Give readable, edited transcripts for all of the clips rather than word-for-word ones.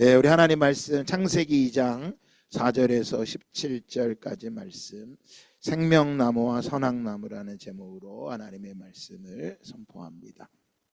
네, 우리 하나님 말씀 창세기 2장 4절에서 17절까지 말씀, 생명나무와 선악나무라는 제목으로 하나님의 말씀을 선포합니다.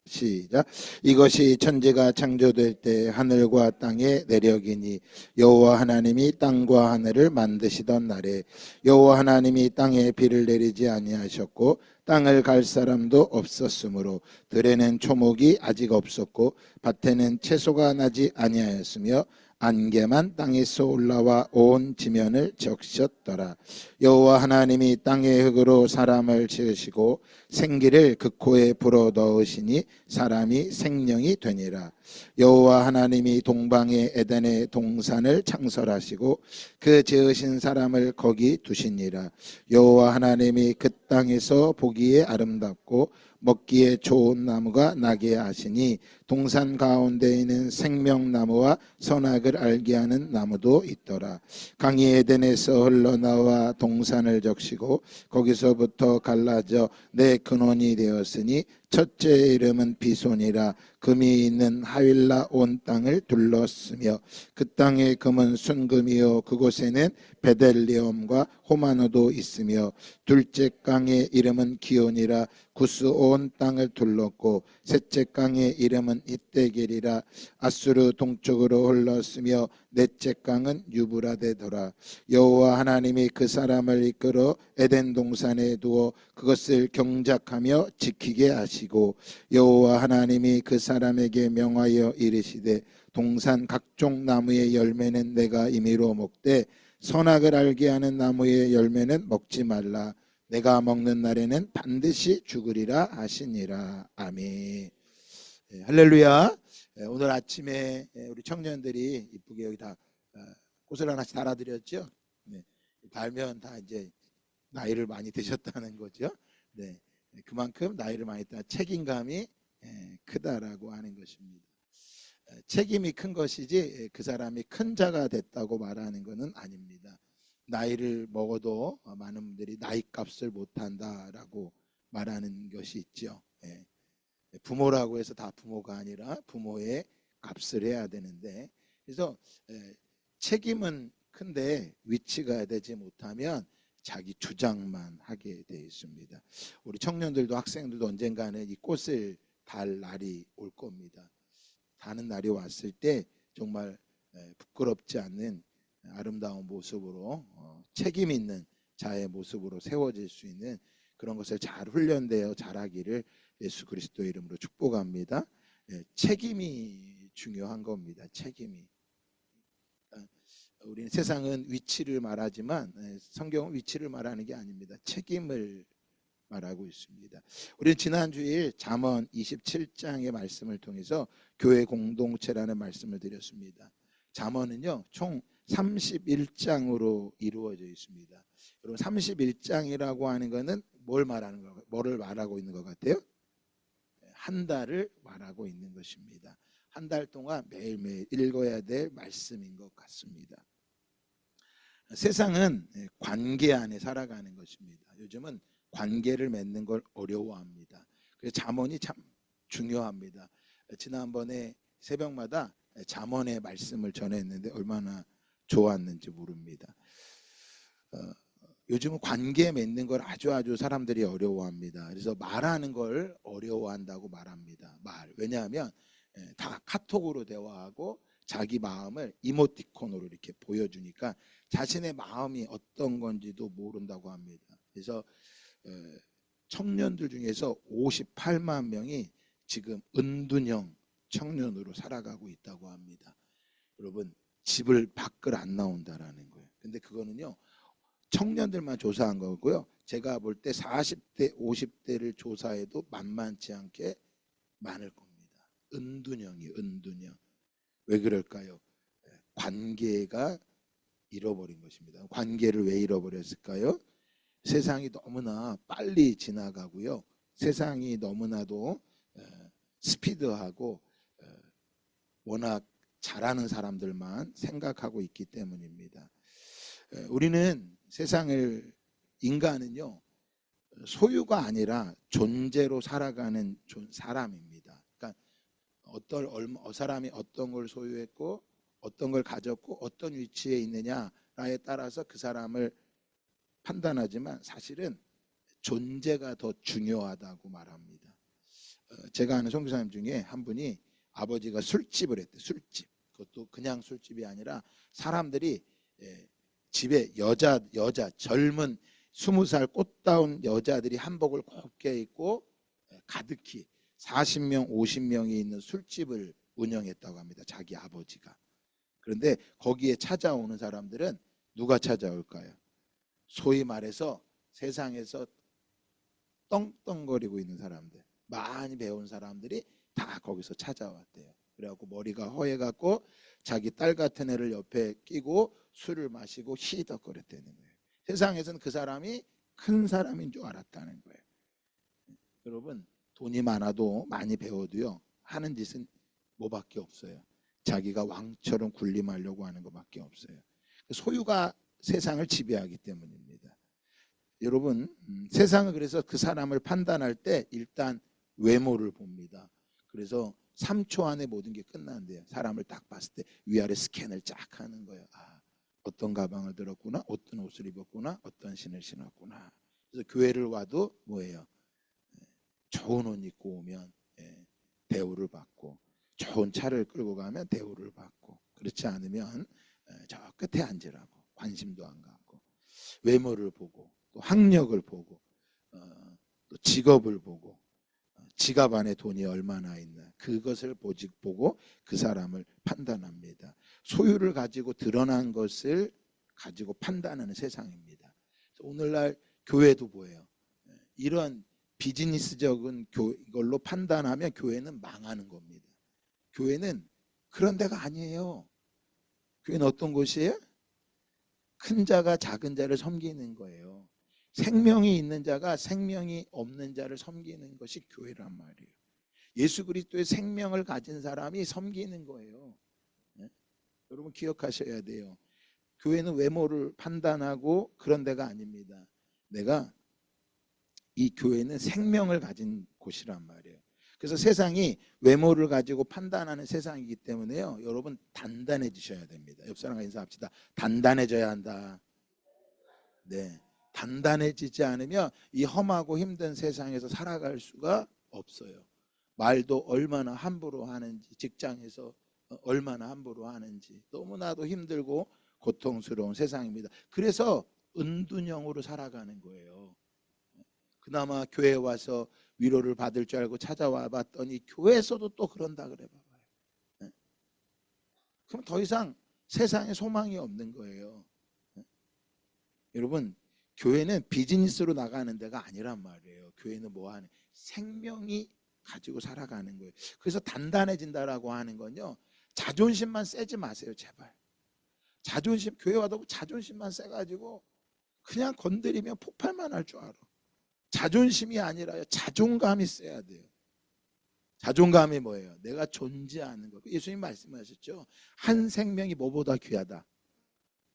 시작. 이것이 천지가 창조될 때 하늘과 땅의 내력이니 여호와 하나님이 땅과 하늘을 만드시던 날에 여호와 하나님이 땅에 비를 내리지 아니하셨고 땅을 갈 사람도 없었으므로 들에는 초목이 아직 없었고 밭에는 채소가 나지 아니하였으며 안개만 땅에서 올라와 온 지면을 적셨더라. 여호와 하나님이 땅의 흙으로 사람을 지으시고 생기를 그 코에 불어 넣으시니 사람이 생명이 되니라. 여호와 하나님이 동방의 에덴의 동산을 창설하시고 그 지으신 사람을 거기 두시니라. 여호와 하나님이 그 땅에서 보기에 아름답고 먹기에 좋은 나무가 나게 하시니 동산 가운데 있는 생명나무와 선악을 알게 하는 나무도 있더라. 강이 에덴에서 흘러나와 동산을 적시고 거기서부터 갈라져 내 근원이 되었으니 첫째 이름은 비손이라. 금이 있는 하윌라 온 땅을 둘렀으며 그 땅의 금은 순금이요 그곳에는 베델리엄과 호마노도 있으며 둘째 강의 이름은 기온이라. 구스 온 땅을 둘렀고 셋째 강의 이름은 이떼겔이라. 아수르 동쪽으로 흘렀으며 넷째 강은 유브라데더라. 여호와 하나님이 그 사람을 이끌어 에덴 동산에 두어 그것을 경작하며 지키게 하시고 여호와 하나님이 그 사람에게 명하여 이르시되 동산 각종 나무의 열매는 내가 임의로 먹되 선악을 알게 하는 나무의 열매는 먹지 말라. 내가 먹는 날에는 반드시 죽으리라 하시니라. 아멘. 네, 할렐루야. 오늘 아침에 우리 청년들이 이쁘게 여기 다 꽃을 하나씩 달아드렸죠. 네, 달면 다 이제 나이를 많이 드셨다는 거죠. 네, 그만큼 나이를 많이 든 책임감이 크다라고 하는 것입니다. 책임이 큰 것이지 그 사람이 큰 자가 됐다고 말하는 것은 아닙니다. 나이를 먹어도 많은 분들이 나이값을 못한다라고 말하는 것이 있죠. 부모라고 해서 다 부모가 아니라 부모의 값을 해야 되는데, 그래서 책임은 큰데 위치가 되지 못하면 자기 주장만 하게 되어 있습니다. 우리 청년들도 학생들도 언젠가는 이 꽃을 달 날이 올 겁니다. 다는 날이 왔을 때 정말 부끄럽지 않는 아름다운 모습으로 책임 있는 자의 모습으로 세워질 수 있는 그런 것을 잘 훈련되어 자라기를 예수 그리스도의 이름으로 축복합니다. 책임이 중요한 겁니다. 책임이. 우리는 세상은 위치를 말하지만 성경은 위치를 말하는 게 아닙니다. 책임을 말하고 있습니다. 우리는 지난 주일 잠언 27장의 말씀을 통해서 교회 공동체라는 말씀을 드렸습니다. 잠언은요 총 31장으로 이루어져 있습니다. 여러분 31장이라고 하는 것은 뭐를 말하고 있는 것 같아요? 한 달을 말하고 있는 것입니다. 한 달 동안 매일매일 읽어야 될 말씀인 것 같습니다. 세상은 관계 안에 살아가는 것입니다. 요즘은 관계를 맺는 걸 어려워합니다. 그래서 잠언이 참 중요합니다. 지난번에 새벽마다 잠언의 말씀을 전했는데 얼마나 좋았는지 모릅니다. 요즘은 관계 맺는 걸 아주 사람들이 어려워합니다. 그래서 말하는 걸 어려워한다고 말합니다. 왜냐하면 다 카톡으로 대화하고 자기 마음을 이모티콘으로 이렇게 보여주니까 자신의 마음이 어떤 건지도 모른다고 합니다. 그래서 청년들 중에서 58만 명이 지금 은둔형 청년으로 살아가고 있다고 합니다. 여러분 집을 밖을 안 나온다라는 거예요. 근데 그거는요 청년들만 조사한 거고요. 제가 볼 때 40대 50대를 조사해도 만만치 않게 많을 겁니다. 은둔형. 왜 그럴까요? 관계가 잃어버린 것입니다. 관계를 왜 잃어버렸을까요? 세상이 너무나 빨리 지나가고요. 세상이 너무나도 스피드하고 워낙 잘하는 사람들만 생각하고 있기 때문입니다. 우리는 인간은요 소유가 아니라 존재로 살아가는 사람입니다. 그러니까 사람이 어떤 걸 소유했고 어떤 걸 가졌고 어떤 위치에 있느냐에 따라서 그 사람을 판단하지만 사실은 존재가 더 중요하다고 말합니다. 제가 아는 선교사님 중에 한 분이 아버지가 술집을 했대. 술집. 그것도 그냥 술집이 아니라 사람들이 집에 여자 젊은 20살 꽃다운 여자들이 한복을 곱게 입고 가득히 40명 50명이 있는 술집을 운영했다고 합니다. 자기 아버지가. 그런데 거기에 찾아오는 사람들은 누가 찾아올까요? 소위 말해서 세상에서 떵떵거리고 있는 사람들, 많이 배운 사람들이 다 거기서 찾아왔대요. 그래갖고 머리가 허해갖고 자기 딸 같은 애를 옆에 끼고 술을 마시고 시덕거렸다는 거예요. 세상에서는 그 사람이 큰 사람인 줄 알았다는 거예요. 여러분, 돈이 많아도 많이 배워도요, 하는 짓은 뭐밖에 없어요. 자기가 왕처럼 군림하려고 하는 것밖에 없어요. 소유가 세상을 지배하기 때문입니다. 여러분, 세상은 그래서 그 사람을 판단할 때 일단 외모를 봅니다. 그래서 3초 안에 모든 게 끝난대요. 사람을 딱 봤을 때 위아래 스캔을 쫙 하는 거예요. 아, 어떤 가방을 들었구나, 어떤 옷을 입었구나, 어떤 신을 신었구나. 그래서 교회를 와도 뭐예요? 좋은 옷 입고 오면 대우를 받고, 좋은 차를 끌고 가면 대우를 받고, 그렇지 않으면 저 끝에 앉으라고 관심도 안 갖고, 외모를 보고 또 학력을 보고 또 직업을 보고 지갑 안에 돈이 얼마나 있나, 그것을 보고 그 사람을 판단합니다. 소유를 가지고 드러난 것을 가지고 판단하는 세상입니다. 오늘날 교회도 뭐예요? 이런 비즈니스적인 이걸로 판단하면 교회는 망하는 겁니다. 교회는 그런 데가 아니에요. 교회는 어떤 곳이에요? 큰 자가 작은 자를 섬기는 거예요. 생명이 있는 자가 생명이 없는 자를 섬기는 것이 교회란 말이에요. 예수 그리스도의 생명을 가진 사람이 섬기는 거예요. 네? 여러분 기억하셔야 돼요. 교회는 외모를 판단하고 그런 데가 아닙니다. 내가 이 교회는 생명을 가진 곳이란 말이에요. 그래서 세상이 외모를 가지고 판단하는 세상이기 때문에요. 여러분 단단해지셔야 됩니다. 옆 사람과 인사합시다. 단단해져야 한다. 네, 단단해지지 않으면 이 험하고 힘든 세상에서 살아갈 수가 없어요. 말도 얼마나 함부로 하는지, 직장에서 얼마나 함부로 하는지, 너무나도 힘들고 고통스러운 세상입니다. 그래서 은둔형으로 살아가는 거예요. 그나마 교회에 와서 위로를 받을 줄 알고 찾아와 봤더니 교회에서도 또 그런다 그래 봐봐요. 네? 그럼 더 이상 세상에 소망이 없는 거예요. 네? 여러분, 교회는 비즈니스로 나가는 데가 아니란 말이에요. 교회는 뭐 하는 생명이 가지고 살아가는 거예요. 그래서 단단해진다라고 하는 건요, 자존심만 세지 마세요, 제발. 자존심, 교회 와도 자존심만 세가지고 그냥 건드리면 폭발만 할 줄 알아. 자존심이 아니라요, 자존감이 있어야 돼요. 자존감이 뭐예요? 내가 존재하는 거. 예수님 말씀하셨죠. 한 생명이 뭐보다 귀하다.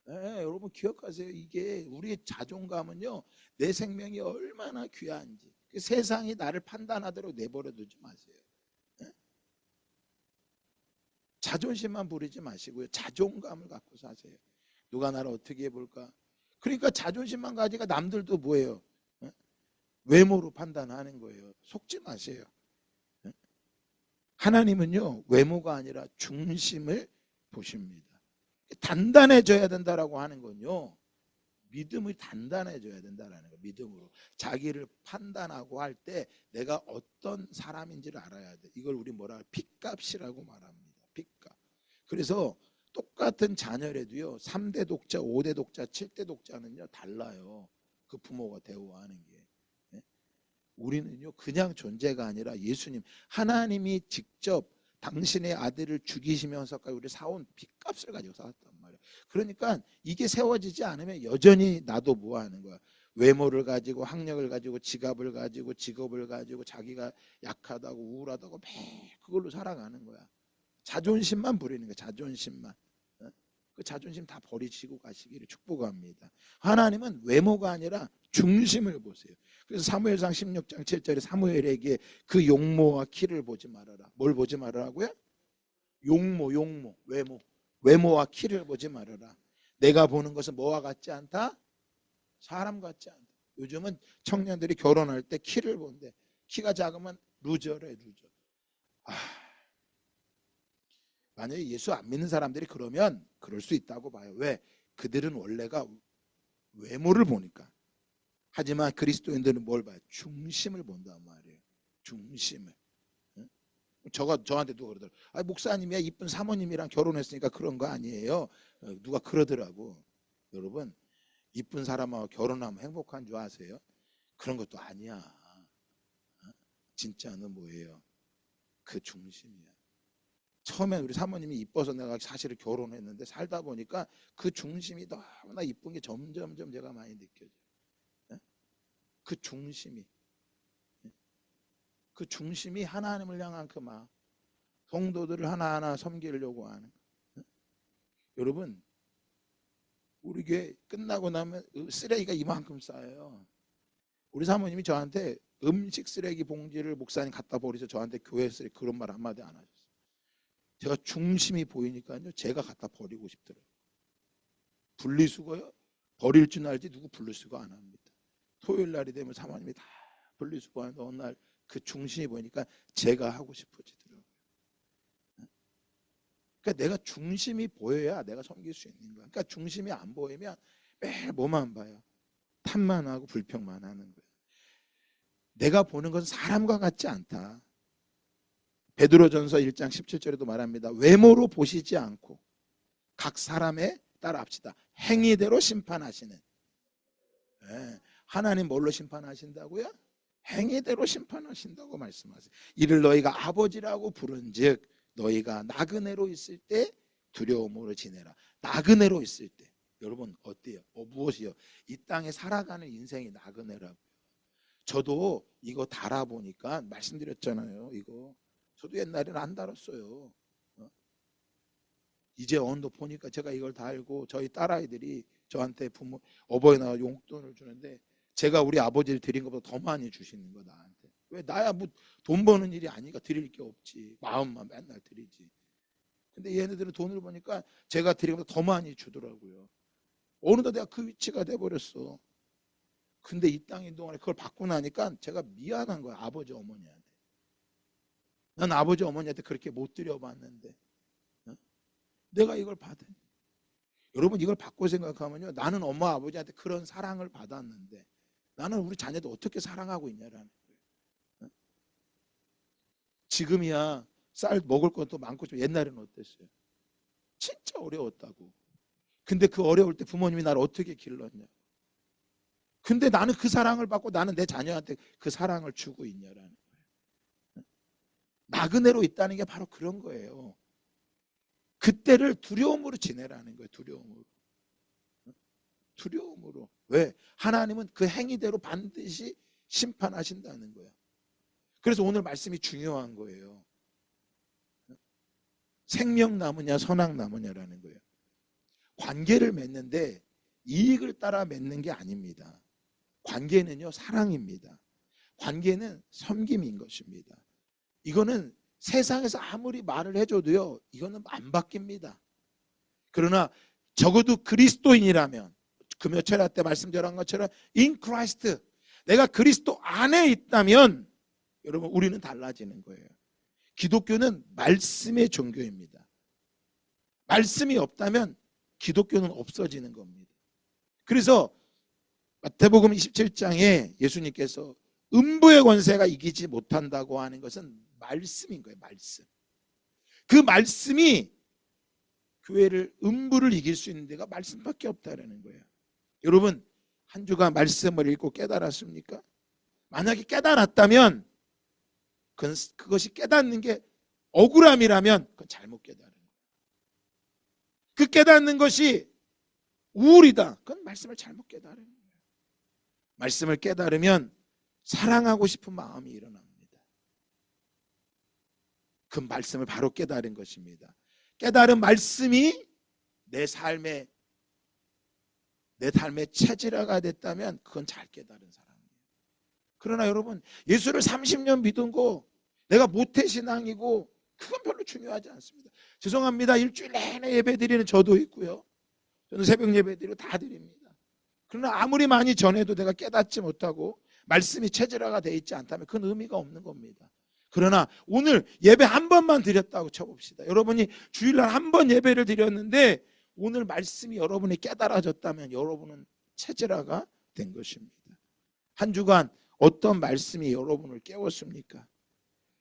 네, 여러분 기억하세요. 이게 우리의 자존감은요, 내 생명이 얼마나 귀한지. 세상이 나를 판단하도록 내버려 두지 마세요. 네? 자존심만 부리지 마시고요, 자존감을 갖고 사세요. 누가 나를 어떻게 해볼까? 그러니까 자존심만 가지고 남들도 뭐예요? 외모로 판단하는 거예요. 속지 마세요. 하나님은요, 외모가 아니라 중심을 보십니다. 단단해져야 된다라고 하는 건요, 믿음이 단단해져야 된다라는 거예요. 믿음으로 자기를 판단하고 할 때 내가 어떤 사람인지를 알아야 돼. 이걸 우리 뭐라 핏값이라고 말합니다. 핏값. 그래서 똑같은 자녀라도요, 3대 독자, 5대 독자, 7대 독자는요 달라요. 그 부모가 대우하는 게. 우리는요, 그냥 존재가 아니라 예수님, 하나님이 직접 당신의 아들을 죽이시면서까지 우리 사온 핏값을 가지고 살았단 말이에요. 그러니까 이게 세워지지 않으면 여전히 나도 뭐 하는 거야? 외모를 가지고, 학력을 가지고, 지갑을 가지고, 직업을 가지고, 자기가 약하다고 우울하다고 매일 그걸로 살아가는 거야. 자존심만 부리는 거야. 자존심만. 그 자존심 다 버리시고 가시기를 축복합니다. 하나님은 외모가 아니라 중심을 보세요. 그래서 사무엘상 16장 7절에 사무엘에게 그 용모와 키를 보지 말아라. 뭘 보지 말아라고요? 용모, 외모. 외모와 키를 보지 말아라. 내가 보는 것은 뭐와 같지 않다? 사람 같지 않다. 요즘은 청년들이 결혼할 때 키를 본대. 키가 작으면 루저래, 루저. 만약에 예수 안 믿는 사람들이 그러면 그럴 수 있다고 봐요. 왜? 그들은 원래가 외모를 보니까. 하지만 그리스도인들은 뭘 봐요? 중심을 본단 말이에요. 중심을. 저한테 누가 그러더라고요. 목사님이야 이쁜 사모님이랑 결혼했으니까 그런 거 아니에요. 누가 그러더라고. 여러분, 이쁜 사람하고 결혼하면 행복한 줄 아세요? 그런 것도 아니야. 진짜는 뭐예요? 그 중심이야. 처음엔 우리 사모님이 이뻐서 내가 사실은 결혼했는데 살다 보니까 그 중심이 너무나 이쁜 게 점점점 제가 많이 느껴져요. 그 중심이. 그 중심이 하나님을 향한 그 마음, 성도들을 하나하나 섬기려고 하는. 여러분, 우리 교회 끝나고 나면 쓰레기가 이만큼 쌓여요. 우리 사모님이 저한테 음식 쓰레기 봉지를 목사님 갖다 버리셔 저한테 교회 쓰레기 그런 말 한마디 안 하셨어요. 제가 중심이 보이니까요, 제가 갖다 버리고 싶더라고요. 분리수거요? 버릴 줄 알지 누구 분리수거 안 합니다. 토요일 날이 되면 사모님이 다 분리수거하는데 어느 날 그 중심이 보이니까 제가 하고 싶어지더라고요. 그러니까 내가 중심이 보여야 내가 섬길 수 있는 거야. 그러니까 중심이 안 보이면 매일 뭐만 봐요? 탓만 하고 불평만 하는 거예요. 내가 보는 것은 사람과 같지 않다. 베드로전서 1장 17절에도 말합니다. 외모로 보시지 않고 각 사람에 따라합시다. 행위대로 심판하시는. 하나님 뭘로 심판하신다고요? 행위대로 심판하신다고 말씀하세요. 이를 너희가 아버지라고 부른즉 너희가 나그네로 있을 때 두려움으로 지내라. 나그네로 있을 때 여러분 어때요? 무엇이요? 이 땅에 살아가는 인생이 나그네라고요. 저도 이거 달아보니까 말씀드렸잖아요. 이거 저도 옛날에는 안 달았어요. 이제 언도 보니까 제가 이걸 달고 저희 딸아이들이 저한테 부모 어버이날 용돈을 주는데 제가 우리 아버지를 드린 것보다 더 많이 주시는 거 나한테. 왜? 나야 뭐 돈 버는 일이 아니니까 드릴 게 없지. 마음만 맨날 드리지. 근데 얘네들은 돈을 버니까 제가 드린 것보다 더 많이 주더라고요. 어느덧 내가 그 위치가 돼버렸어. 근데 이 땅에 있는 동안에 그걸 받고 나니까 제가 미안한 거야. 아버지 어머니한테. 난 아버지 어머니한테 그렇게 못 드려봤는데 내가 이걸 받은. 여러분 이걸 받고 생각하면요, 나는 엄마 아버지한테 그런 사랑을 받았는데 나는 우리 자녀들 어떻게 사랑하고 있냐라는 거예요. 지금이야 쌀 먹을 것도 많고 좀 옛날에는 어땠어요? 진짜 어려웠다고. 근데 그 어려울 때 부모님이 나를 어떻게 길렀냐. 근데 나는 그 사랑을 받고 나는 내 자녀한테 그 사랑을 주고 있냐라는 거예요. 나그네로 있다는 게 바로 그런 거예요. 그때를 두려움으로 지내라는 거예요. 두려움으로. 두려움으로. 왜? 하나님은 그 행위대로 반드시 심판하신다는 거예요. 그래서 오늘 말씀이 중요한 거예요. 생명나무냐 선악나무냐라는 거예요. 관계를 맺는데 이익을 따라 맺는 게 아닙니다. 관계는요 사랑입니다. 관계는 섬김인 것입니다. 이거는 세상에서 아무리 말을 해줘도요 이거는 안 바뀝니다. 그러나 적어도 그리스도인이라면 금요철 때 말씀드린 것처럼 in Christ, 내가 그리스도 안에 있다면 여러분 우리는 달라지는 거예요. 기독교는 말씀의 종교입니다. 말씀이 없다면 기독교는 없어지는 겁니다. 그래서 마태복음 27장에 예수님께서 음부의 권세가 이기지 못한다고 하는 것은 말씀인 거예요. 말씀. 그 말씀이 교회를 음부를 이길 수 있는 데가 말씀밖에 없다라는 거예요. 여러분 한 주간 말씀을 읽고 깨달았습니까? 만약에 깨달았다면 그것이 깨닫는 게 억울함이라면 그건 잘못 깨달은 거예요. 그 깨닫는 것이 우울이다. 그건 말씀을 잘못 깨달은 거예요. 말씀을 깨달으면 사랑하고 싶은 마음이 일어납니다. 그 말씀을 바로 깨달은 것입니다. 깨달은 말씀이 내 삶의 체질화가 됐다면 그건 잘 깨달은 사람이에요. 그러나 여러분 예수를 30년 믿은 거 내가 모태신앙이고 그건 별로 중요하지 않습니다. 죄송합니다. 일주일 내내 예배 드리는 저도 있고요. 저는 새벽 예배 드리고 다 드립니다. 그러나 아무리 많이 전해도 내가 깨닫지 못하고 말씀이 체질화가 되어 있지 않다면 그건 의미가 없는 겁니다. 그러나 오늘 예배 한 번만 드렸다고 쳐봅시다. 여러분이 주일날 한 번 예배를 드렸는데 오늘 말씀이 여러분이 깨달아졌다면 여러분은 체질화가 된 것입니다. 한 주간 어떤 말씀이 여러분을 깨웠습니까?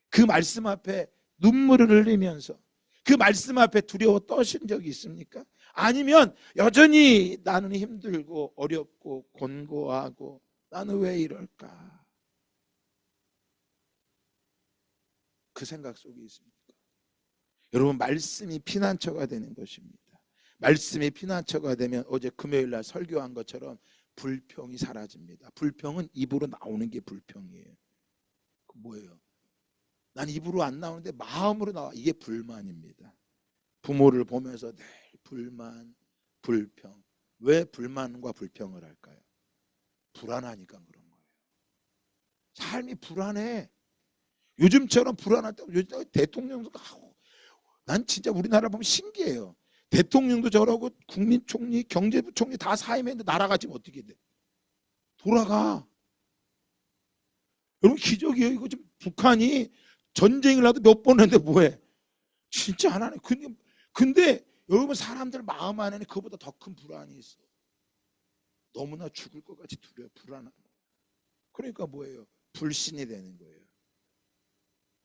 그 말씀 앞에 눈물을 흘리면서 그 말씀 앞에 두려워 떠신 적이 있습니까? 아니면 여전히 나는 힘들고 어렵고 곤고하고 나는 왜 이럴까? 그 생각 속에 있습니까? 여러분, 말씀이 피난처가 되는 것입니다. 말씀이 피난처가 되면 어제 금요일날 설교한 것처럼 불평이 사라집니다. 불평은 입으로 나오는 게 불평이에요. 그 뭐예요? 난 입으로 안 나오는데 마음으로 나와. 이게 불만입니다. 부모를 보면서 늘 불만, 불평. 왜 불만과 불평을 할까요? 불안하니까 그런 거예요. 삶이 불안해. 요즘처럼 불안할 때 요즘 대통령도 하고, 난 진짜 우리나라 보면 신기해요. 대통령도 저러고 국민총리, 경제부총리 다 사임했는데 나라가 지금 어떻게 돼? 돌아가. 여러분 기적이에요. 이거 지금 북한이 전쟁을 하도 몇 번 했는데 뭐해? 진짜 안 하네. 근데 여러분 사람들 마음 안에는 그보다 더 큰 불안이 있어. 너무나 죽을 것 같이 두려워. 불안한 거. 그러니까 뭐예요? 불신이 되는 거예요.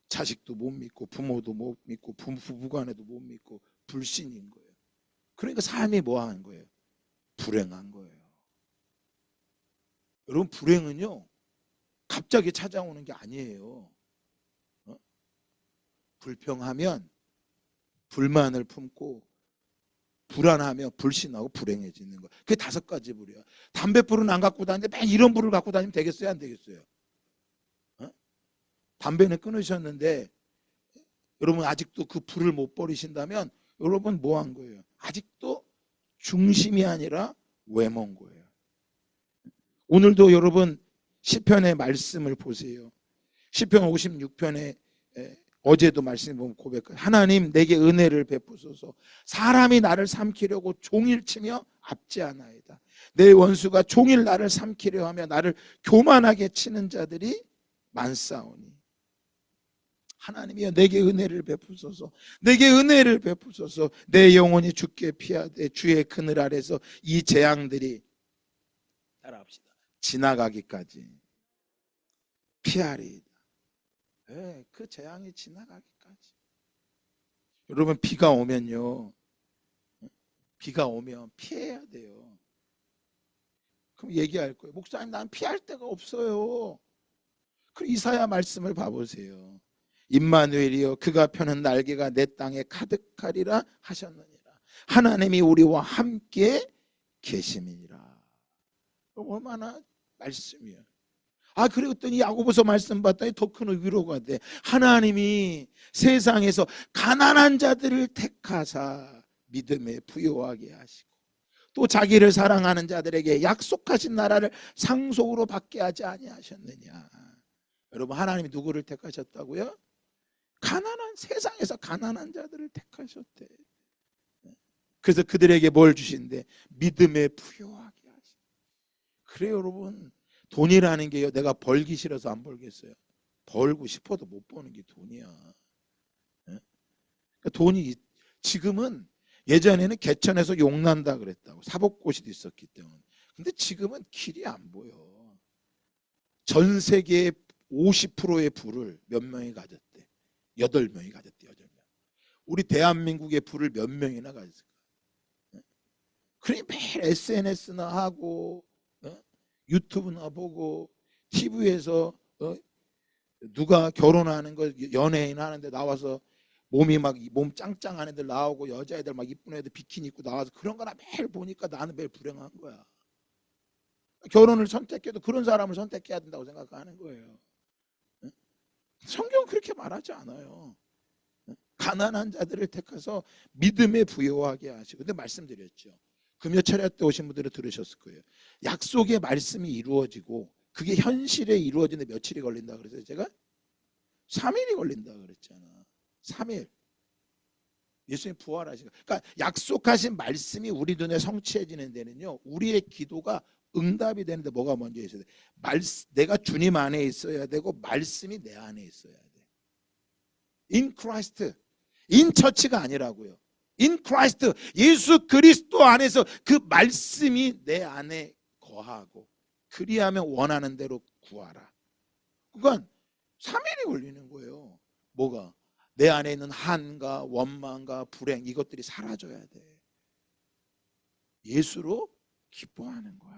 자식도 못 믿고 부모도 못 믿고 부부간에도 못 믿고 불신인 거예요. 그러니까 삶이 뭐한 거예요? 불행한 거예요. 여러분 불행은요 갑자기 찾아오는 게 아니에요. 불평하면 불만을 품고 불안하며 불신하고 불행해지는 거. 그게 5가지 불이야. 담배불은 안 갖고 다니는데 맨 이런 불을 갖고 다니면 되겠어요? 안 되겠어요? 담배는 끊으셨는데 여러분 아직도 그 불을 못 버리신다면 여러분 뭐 한 거예요? 아직도 중심이 아니라 외모인 거예요. 오늘도 여러분 시편의 말씀을 보세요. 시편 56편에 어제도 말씀 보면 고백해요. 하나님 내게 은혜를 베푸소서. 사람이 나를 삼키려고 종일 치며 압제하나이다. 내 원수가 종일 나를 삼키려 하며 나를 교만하게 치는 자들이 많사오니. 하나님이여 내게 은혜를 베푸소서. 내게 은혜를 베푸소서. 내 영혼이 주께 피하되 주의 그늘 아래서 이 재앙들이 따라합시다. 지나가기까지 피하리이다. 네, 그 재앙이 지나가기까지. 여러분 비가 오면요, 비가 오면 피해야 돼요. 그럼 얘기할 거예요. 목사님 난 피할 데가 없어요. 그럼 이사야 말씀을 봐보세요. 임마누엘이여 그가 펴는 날개가 내 땅에 가득하리라 하셨느니라. 하나님이 우리와 함께 계심이니라. 얼마나 말씀이에요. 그랬더니 야고보서 말씀 봤더니 더 큰 위로가 돼. 하나님이 세상에서 가난한 자들을 택하사 믿음에 부요하게 하시고 또 자기를 사랑하는 자들에게 약속하신 나라를 상속으로 받게 하지 아니하셨느냐. 여러분 하나님이 누구를 택하셨다고요? 세상에서 가난한 자들을 택하셨대. 그래서 그들에게 뭘 주신대? 믿음에 부요하게 하시. 그래 여러분 돈이라는 게요 내가 벌기 싫어서 안 벌겠어요? 벌고 싶어도 못 버는 게 돈이야. 그러니까 돈이 지금은 예전에는 개천에서 용난다 그랬다고 사법고시도 있었기 때문에. 근데 지금은 길이 안 보여. 전 세계의 50%의 부를 몇 명이 가졌대? 8명이 가졌대. 8명. 우리 대한민국의 부를 몇 명이나 가졌을까? 그러니 매일 SNS나 하고 유튜브나 보고 TV에서 누가 결혼하는 거 연예인 하는데 나와서 몸이 막 몸 짱짱한 애들 나오고 여자애들 막 이쁜 애들 비키니 입고 나와서 그런 거나 매일 보니까 나는 매일 불행한 거야. 결혼을 선택해도 그런 사람을 선택해야 된다고 생각하는 거예요. 성경은 그렇게 말하지 않아요. 가난한 자들을 택해서 믿음에 부요하게 하시고. 근데 말씀드렸죠. 금요 철야 때 오신 분들은 들으셨을 거예요. 약속의 말씀이 이루어지고 그게 현실에 이루어지는데 며칠이 걸린다 그래서 제가 3일이 걸린다 그랬잖아. 3일. 예수님 부활하신 거. 그러니까 약속하신 말씀이 우리 눈에 성취해지는 데는요, 우리의 기도가 응답이 되는데 뭐가 먼저 있어야 돼? 내가 주님 안에 있어야 되고 말씀이 내 안에 있어야 돼. In Christ. In 처치가 아니라고요. In Christ. 예수 그리스도 안에서 그 말씀이 내 안에 거하고 그리하면 원하는 대로 구하라. 그러니까 3일이 걸리는 거예요. 뭐가? 내 안에 있는 한과 원망과 불행 이것들이 사라져야 돼. 예수로 기뻐하는 거야.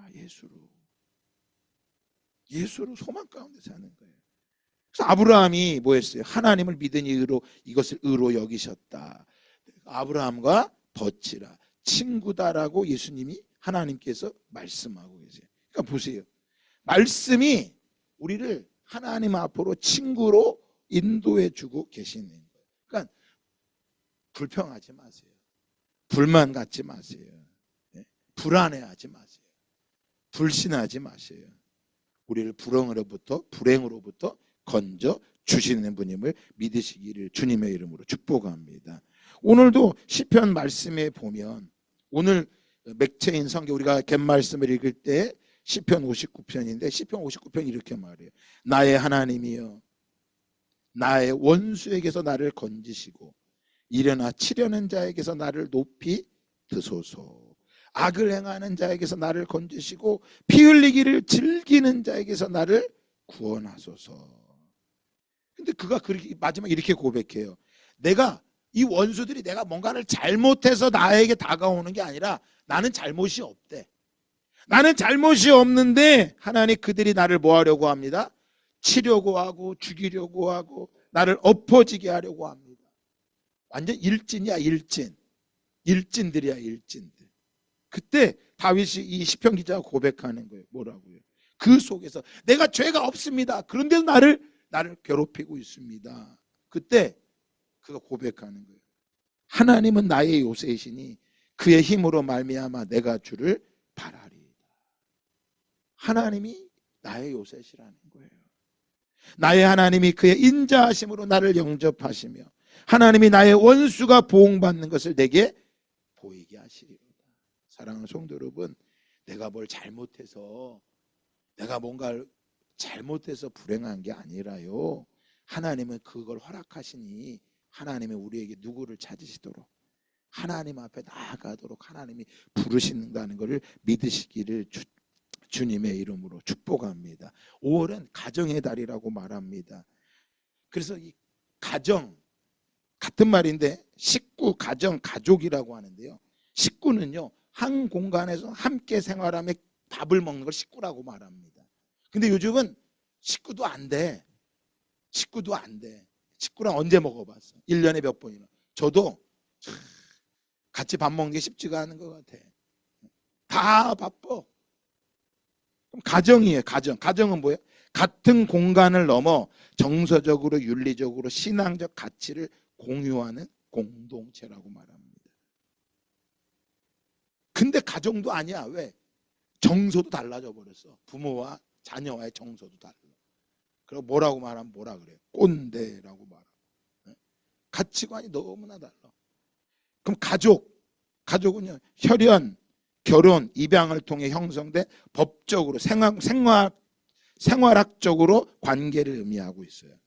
예수로 소망 가운데 사는 거예요. 그래서 아브라함이 뭐 했어요? 하나님을 믿으니 이것을 의로 여기셨다. 아브라함과 버치라 친구다라고 예수님이 하나님께서 말씀하고 계세요. 그러니까 보세요. 말씀이 우리를 하나님 앞으로 친구로 인도해 주고 계시는 거예요. 그러니까 불평하지 마세요. 불만 갖지 마세요. 불안해하지 마세요. 불신하지 마세요. 우리를 불행으로부터 건져 주시는 분임을 믿으시기를 주님의 이름으로 축복합니다. 오늘도 시편 말씀에 보면 오늘 맥체인 성경 우리가 갯말씀을 읽을 때 시편 59편인데 시편 59편 이렇게 말해요. 나의 하나님이여 나의 원수에게서 나를 건지시고 일어나 치려는 자에게서 나를 높이 드소서. 악을 행하는 자에게서 나를 건지시고 피 흘리기를 즐기는 자에게서 나를 구원하소서. 근데 그가 마지막에 이렇게 고백해요. 이 원수들이 내가 뭔가를 잘못해서 나에게 다가오는 게 아니라 나는 잘못이 없대. 나는 잘못이 없는데 하나님 그들이 나를 뭐 하려고 합니다? 치려고 하고 죽이려고 하고 나를 엎어지게 하려고 합니다. 완전 일진이야. 일진들이야. 그때 다윗이 이 시편 기자가 고백하는 거예요. 뭐라고요? 그 속에서 내가 죄가 없습니다. 그런데도 나를 괴롭히고 있습니다. 그때 그가 고백하는 거예요. 하나님은 나의 요새이시니 그의 힘으로 말미암아 내가 주를 바라리이다. 하나님이 나의 요새시라는 거예요. 나의 하나님이 그의 인자하심으로 나를 영접하시며 하나님이 나의 원수가 보응받는 것을 내게 보이게 하시리로다. 사랑하는 성도 여러분, 내가 뭔가를 잘못해서 불행한 게 아니라요. 하나님은 그걸 허락하시니 하나님이 우리에게 누구를 찾으시도록 하나님 앞에 나아가도록 하나님이 부르신다는 것을 믿으시기를 주님의 이름으로 축복합니다. 5월은 가정의 달이라고 말합니다. 그래서 이 가정 같은 말인데 식구, 가정, 가족이라고 하는데요. 식구는요 한 공간에서 함께 생활하며 밥을 먹는 걸 식구라고 말합니다. 근데 요즘은 식구도 안 돼. 식구랑 언제 먹어봤어? 1년에 몇 번이나. 저도 같이 밥 먹는 게 쉽지가 않은 것 같아. 다 바빠. 그럼 가정이에요. 가정은 뭐예요? 같은 공간을 넘어 정서적으로 윤리적으로 신앙적 가치를 공유하는 공동체라고 말합니다. 근데 가정도 아니야. 왜? 정서도 달라져 버렸어. 부모와 자녀와의 정서도 달라. 그리고 뭐라고 말하면 뭐라 그래요? 꼰대라고 말하고. 가치관이 너무나 달라. 그럼 가족은요 혈연, 결혼, 입양을 통해 형성된 법적으로 생활학적으로 관계를 의미하고 있어요.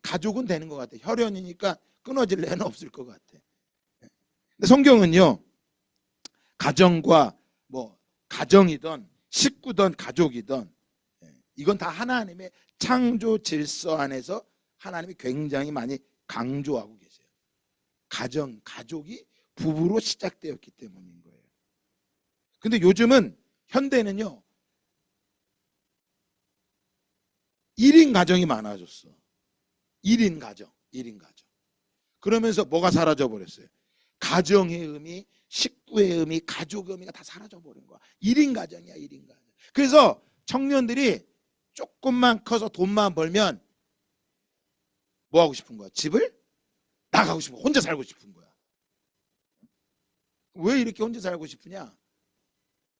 가족은 되는 것 같아. 혈연이니까 끊어질 애는 없을 것 같아. 근데 성경은요 가정과 가정이든 식구든 가족이든 이건 다 하나님의 창조 질서 안에서 하나님이 굉장히 많이 강조하고 계세요. 가족이 부부로 시작되었기 때문인 거예요. 근데 요즘은 현대는요 1인 가정이 많아졌어. 1인 가정. 그러면서 뭐가 사라져 버렸어요? 가정의 의미, 식구의 의미, 가족의 의미가 다 사라져 버린 거야. 1인 가정이야. 그래서 청년들이 조금만 커서 돈만 벌면 뭐 하고 싶은 거야? 집을 나가고 싶은 거야. 혼자 살고 싶은 거야. 왜 이렇게 혼자 살고 싶으냐?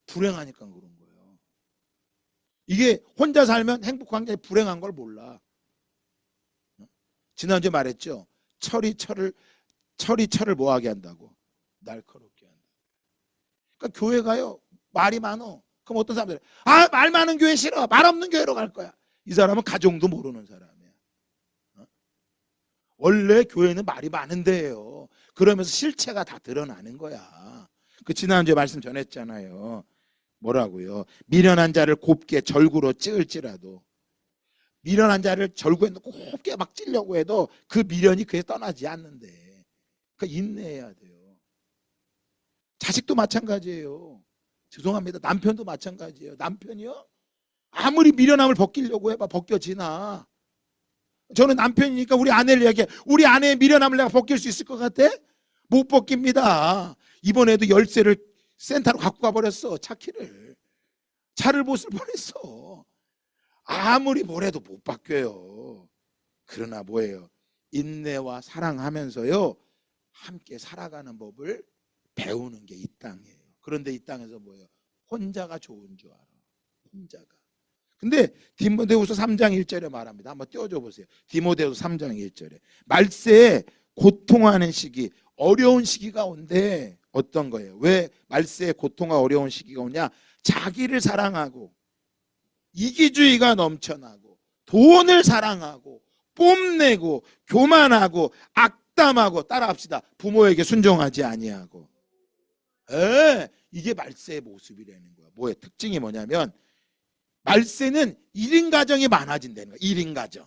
불행하니까 그런 거예요. 이게 혼자 살면 행복한 게 불행한 걸 몰라. 지난주에 말했죠. 철을 뭐하게 한다고? 날카롭게 한다. 그러니까 교회가요 말이 많어. 그럼 어떤 사람들 말 많은 교회 싫어. 말 없는 교회로 갈 거야. 이 사람은 가정도 모르는 사람이야. 원래 교회는 말이 많은 데예요. 그러면서 실체가 다 드러나는 거야. 그 지난주에 말씀 전했잖아요. 뭐라고요? 미련한 자를 곱게 절구로 찌을지라도, 미련한 자를 절구에 곱게 막 찌려고 해도 그 미련이 그에 떠나지 않는데, 그러니까 인내해야 돼요. 자식도 마찬가지예요. 죄송합니다. 남편도 마찬가지예요. 남편이요? 아무리 미련함을 벗기려고 해봐 벗겨지나. 저는 남편이니까 우리 아내를 이야기해. 우리 아내의 미련함을 내가 벗길 수 있을 것 같아? 못 벗깁니다. 이번에도 열쇠를 센터로 갖고 가버렸어. 차를 못 쓸 뻔했어. 아무리 뭐래도 못 바뀌어요. 그러나 뭐예요? 인내와 사랑하면서요 함께 살아가는 법을 배우는 게 이 땅이에요. 그런데 이 땅에서 뭐예요? 혼자가 좋은 줄 알아. 혼자가. 근데 디모데후서 3장 1절에 말합니다. 한번 띄워줘 보세요. 디모데후서 3장 1절에 말세에 고통하는 시기, 어려운 시기가 온대. 어떤 거예요? 왜 말세에 고통과 어려운 시기가 오냐? 자기를 사랑하고 이기주의가 넘쳐나고 돈을 사랑하고 뽐내고 교만하고 악담하고, 따라합시다. 부모에게 순종하지 아니하고. 이게 말세의 모습이라는 거야. 뭐의 특징이 뭐냐면 말세는 1인 가정이 많아진다는 거야. 1인 가정.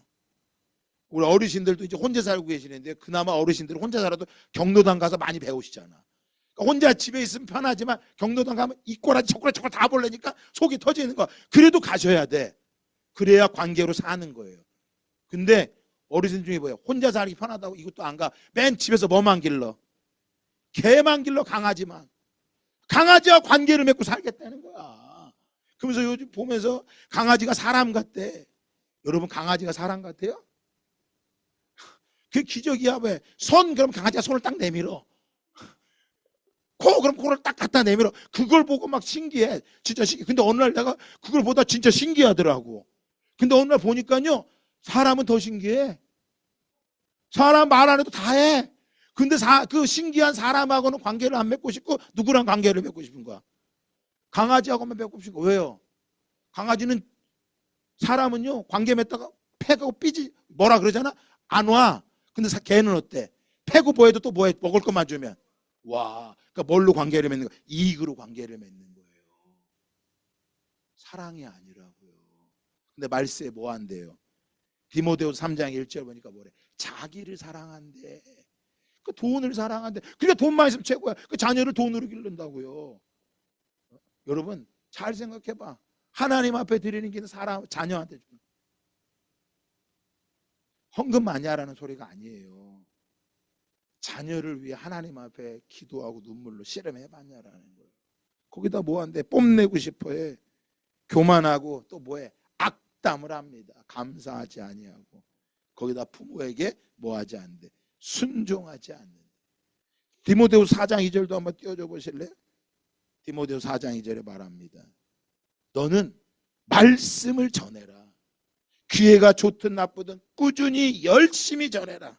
우리 어르신들도 이제 혼자 살고 계시는데 그나마 어르신들은 혼자 살아도 경로당 가서 많이 배우시잖아. 그러니까 혼자 집에 있으면 편하지만 경로당 가면 이꼬라지 저꼬라지 다 보려니까 속이 터지는 거야. 그래도 가셔야 돼. 그래야 관계로 사는 거예요. 근데 어르신 중에 뭐예요? 혼자 살기 편하다고 이것도 안 가. 맨 집에서 뭐만 길러? 개만 길러. 강아지만. 강아지와 관계를 맺고 살겠다는 거야. 그러면서 요즘 보면서 강아지가 사람 같대. 여러분 강아지가 사람 같아요? 그게 기적이야. 왜? 그럼 강아지가 손을 딱 내밀어. 그럼 코를 딱 갖다 내밀어. 그걸 보고 막 신기해. 진짜 신기해. 근데 어느 날 내가 그걸 보다 진짜 신기하더라고. 근데 어느 날 보니까요 사람은 더 신기해. 사람 말 안 해도 다 해. 근데 그 신기한 사람하고는 관계를 안 맺고 싶고 누구랑 관계를 맺고 싶은 거야? 강아지하고만 맺고 싶은 거야. 왜요? 강아지는, 사람은요 관계 맺다가 패고 삐지 뭐라 그러잖아. 안 와. 근데 개는 어때? 패고 뭐해도 또 뭐해? 먹을 것만 주면 와. 그러니까 뭘로 관계를 맺는 거야? 이익으로 관계를 맺는 거예요. 사랑이 아니라고요. 근데 말세에 뭐 한대요? 디모데후서 3장 1절 보니까 뭐래? 자기를 사랑한대. 그 돈을 사랑한대. 그러니까 돈만 있으면 최고야. 그 자녀를 돈으로 기른다고요. 여러분 잘 생각해봐. 하나님 앞에 드리는 게 자녀한테 주는 헌금 많이 하라는 소리가 아니에요. 자녀를 위해 하나님 앞에 기도하고 눈물로 씨름해봤냐라는 거예요. 거기다 뭐 한대? 뽐내고 싶어해. 교만하고 또 뭐해? 악담을 합니다. 감사하지 아니하고. 거기다 부모에게 뭐하지 않는데? 순종하지 않는데. 디모데후서 4장 2절도 한번 띄워줘 보실래요? 디모데후서 4장 2절에 말합니다. 너는 말씀을 전해라. 기회가 좋든 나쁘든 꾸준히 열심히 전해라.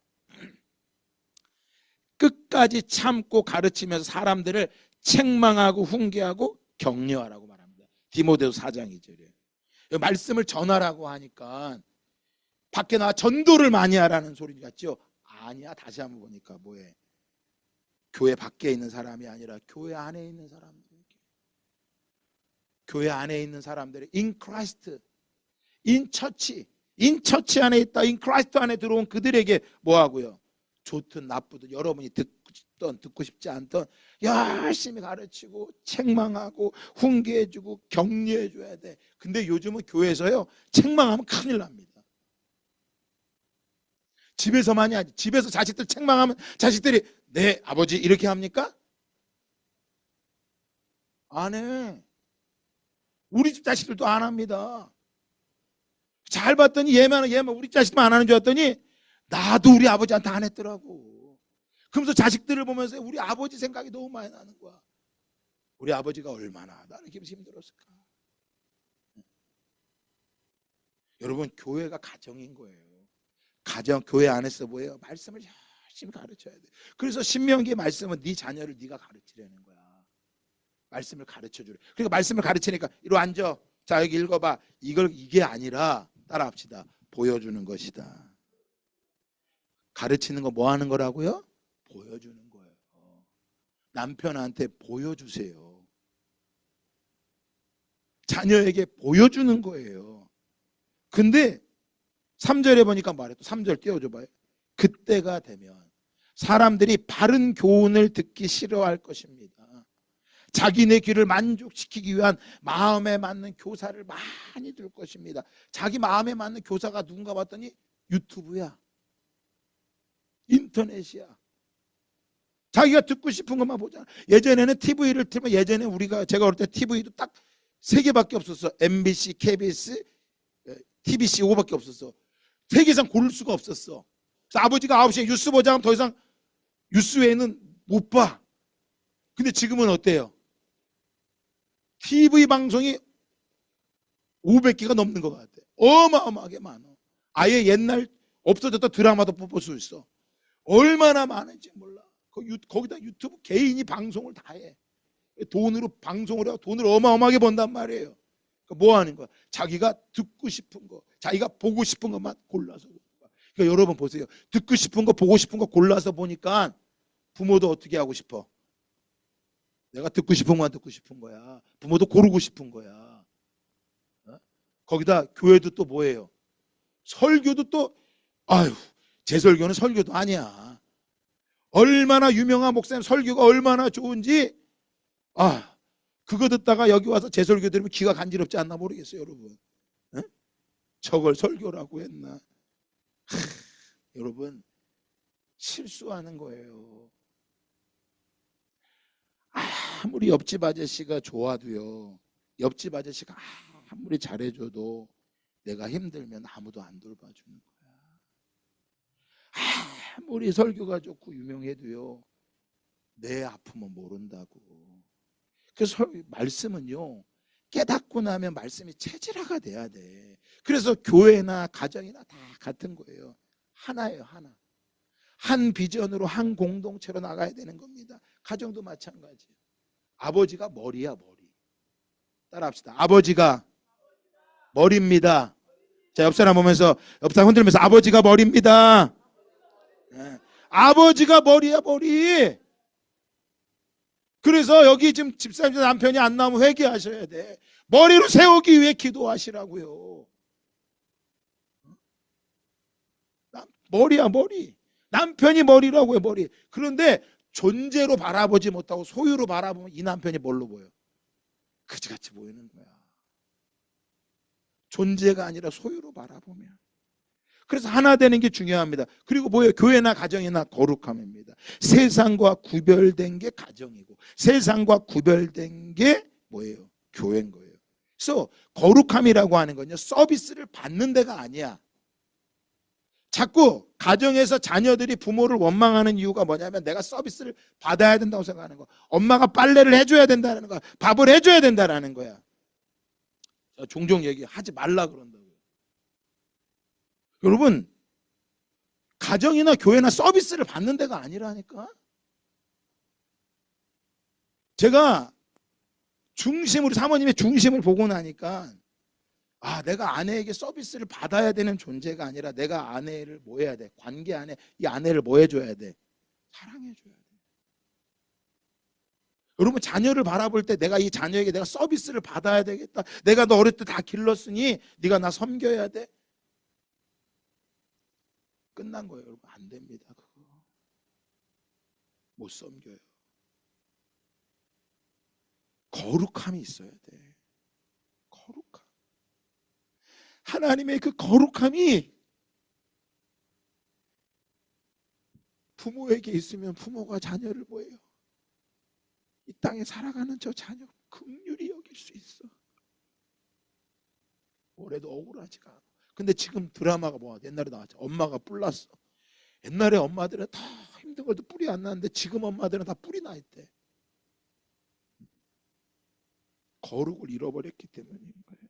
끝까지 참고 가르치면서 사람들을 책망하고 훈계하고 격려하라고 말합니다. 디모데후서 4장 2절에. 말씀을 전하라고 하니까 밖에 나와 전도를 많이 하라는 소리 같죠? 아니야. 다시 한번 보니까 뭐해? 교회 밖에 있는 사람이 아니라 교회 안에 있는 사람들. 교회 안에 있는 사람들이 in Christ, in church 안에 있다. in Christ 안에 들어온 그들에게 뭐하고요? 좋든 나쁘든 여러분이 듣고 싶지 않던 열심히 가르치고 책망하고 훈계해주고 격려해줘야 돼. 근데 요즘은 교회에서요 책망하면 큰일 납니다. 집에서만이 아니지. 집에서 자식들 책망하면 자식들이 네 아버지 이렇게 합니까? 안 해. 우리 집 자식들도 안 합니다. 잘 봤더니 얘만 우리 자식만 안 하는 줄 알았더니 나도 우리 아버지한테 안 했더라고. 그러면서 자식들을 보면서 우리 아버지 생각이 너무 많이 나는 거야. 우리 아버지가 얼마나 나는 힘들었을까. 여러분 교회가 가정인 거예요. 교회 안에서 뭐예요? 말씀을 열심히 가르쳐야 돼. 그래서 신명기 말씀은 네 자녀를 네가 가르치려는 거야. 말씀을 가르쳐주래. 그러니까 말씀을 가르치니까 이리 앉아. 자, 여기 읽어봐. 이게 아니라 따라합시다. 보여주는 것이다. 가르치는 거 뭐 하는 거라고요? 보여주는 거예요. 남편한테 보여주세요. 자녀에게 보여주는 거예요. 근데 3절에 보니까 말했고 3절 띄워줘 봐요. 그때가 되면 사람들이 바른 교훈을 듣기 싫어할 것입니다. 자기네 귀를 만족시키기 위한 마음에 맞는 교사를 많이 들 것입니다. 자기 마음에 맞는 교사가 누군가 봤더니 유튜브야, 인터넷이야. 자기가 듣고 싶은 것만 보잖아. 예전에는 TV를 틀면 예전에 제가 어릴 때 TV도 딱 3개밖에 없었어. MBC, KBS, TBC 이거밖에 없었어. 3개 이상 고를 수가 없었어. 그래서 아버지가 9시에 뉴스 보자 하면 더 이상 뉴스 외에는 못 봐. 근데 지금은 어때요? TV 방송이 500개가 넘는 것 같아. 어마어마하게 많아. 아예 옛날 없어졌던 드라마도 뽑을 수 있어. 얼마나 많은지 몰라. 거기다 유튜브 개인이 방송을 다 해. 돈으로 방송을 하고 돈을 어마어마하게 번단 말이에요. 그러니까 뭐 하는 거야? 자기가 듣고 싶은 거, 자기가 보고 싶은 것만 골라서 보는 거야. 그러니까 여러분 보세요. 듣고 싶은 거, 보고 싶은 거 골라서 보니까 부모도 어떻게 하고 싶어? 내가 듣고 싶은 것만 듣고 싶은 거야. 부모도 고르고 싶은 거야. 거기다 교회도 또 뭐예요? 설교도 또 제 설교는 설교도 아니야. 얼마나 유명한 목사님 설교가 얼마나 좋은지 그거 듣다가 여기 와서 제 설교 들으면 귀가 간지럽지 않나 모르겠어요, 여러분. 저걸 설교라고 했나? 여러분 실수하는 거예요. 아무리 옆집 아저씨가 좋아도요, 옆집 아저씨가 아무리 잘해줘도 내가 힘들면 아무도 안 돌봐주는 거야. 아무리 설교가 좋고 유명해도요, 내 아픔은 모른다고. 그래서 말씀은요, 깨닫고 나면 말씀이 체질화가 돼야 돼. 그래서 교회나 가정이나 다 같은 거예요. 하나예요, 하나. 한 비전으로 한 공동체로 나가야 되는 겁니다. 가정도 마찬가지예요. 아버지가 머리야, 머리. 따라합시다. 아버지가 머리입니다. 자, 옆 사람 보면서, 옆 사람 흔들면서 아버지가 머리입니다. 아버지가 머리야, 머리. 그래서 여기 지금 집사님 남편이 안 나오면 회개하셔야 돼. 머리로 세우기 위해 기도하시라고요. 머리야, 머리. 남편이 머리라고요, 머리. 그런데 존재로 바라보지 못하고 소유로 바라보면 이 남편이 뭘로 보여? 그지같이 보이는 거야. 존재가 아니라 소유로 바라보면. 그래서 하나 되는 게 중요합니다. 그리고 뭐예요? 교회나 가정이나 거룩함입니다. 세상과 구별된 게 가정이고 세상과 구별된 게 뭐예요? 교회인 거예요. 그래서 거룩함이라고 하는 건요, 서비스를 받는 데가 아니야. 자꾸 가정에서 자녀들이 부모를 원망하는 이유가 뭐냐면 내가 서비스를 받아야 된다고 생각하는 거야. 엄마가 빨래를 해줘야 된다는 거야. 밥을 해줘야 된다는 거야. 종종 얘기하지 말라 그런다고요. 여러분, 가정이나 교회나 서비스를 받는 데가 아니라니까. 제가 우리 사모님의 중심을 보고 나니까 내가 아내에게 서비스를 받아야 되는 존재가 아니라 내가 아내를 뭐 해야 돼? 관계 안에 이 아내를 뭐 해줘야 돼? 사랑해줘야 돼. 여러분, 자녀를 바라볼 때 내가 이 자녀에게 내가 서비스를 받아야 되겠다. 내가 너 어릴 때 다 길렀으니 네가 나 섬겨야 돼. 끝난 거예요, 여러분. 안 됩니다. 그거 못 섬겨요. 거룩함이 있어야 돼. 거룩함. 하나님의 그 거룩함이 부모에게 있으면 부모가 자녀를 뭐예요? 이 땅에 살아가는 저 자녀 긍휼히 여길 수 있어. 올해도 억울하지가 않아. 근데 지금 드라마가 뭐야? 옛날에 나왔죠. 엄마가 뿔났어. 옛날에 엄마들은 다 힘든 것도 뿔이 안 나는데 지금 엄마들은 다 뿔이 나 있대. 거룩을 잃어버렸기 때문인 거예요.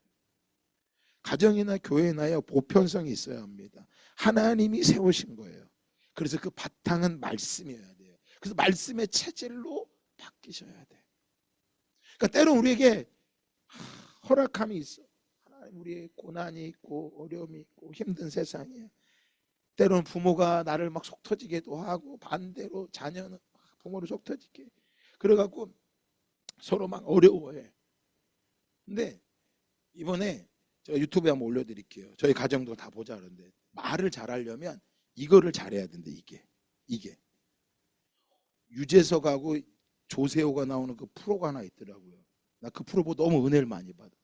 가정이나 교회나요, 보편성이 있어야 합니다. 하나님이 세우신 거예요. 그래서 그 바탕은 말씀이어야 돼요. 그래서 말씀의 체질로 바뀌셔야 돼. 그러니까 때론 우리에게 허락함이 있어. 하나님 우리의 고난이 있고 어려움이 있고 힘든 세상이야. 때론 부모가 나를 막 속 터지게도 하고 반대로 자녀는 부모를 속 터지게. 그래갖고 서로 막 어려워해. 근데 이번에 제가 유튜브에 한번 올려드릴게요. 저희 가정도 다 보자 그러는데 말을 잘하려면 이거를 잘해야 된대. 이게 유재석하고 조세호가 나오는 그 프로가 하나 있더라고요. 나 그 프로 보고 너무 은혜를 많이 받았어.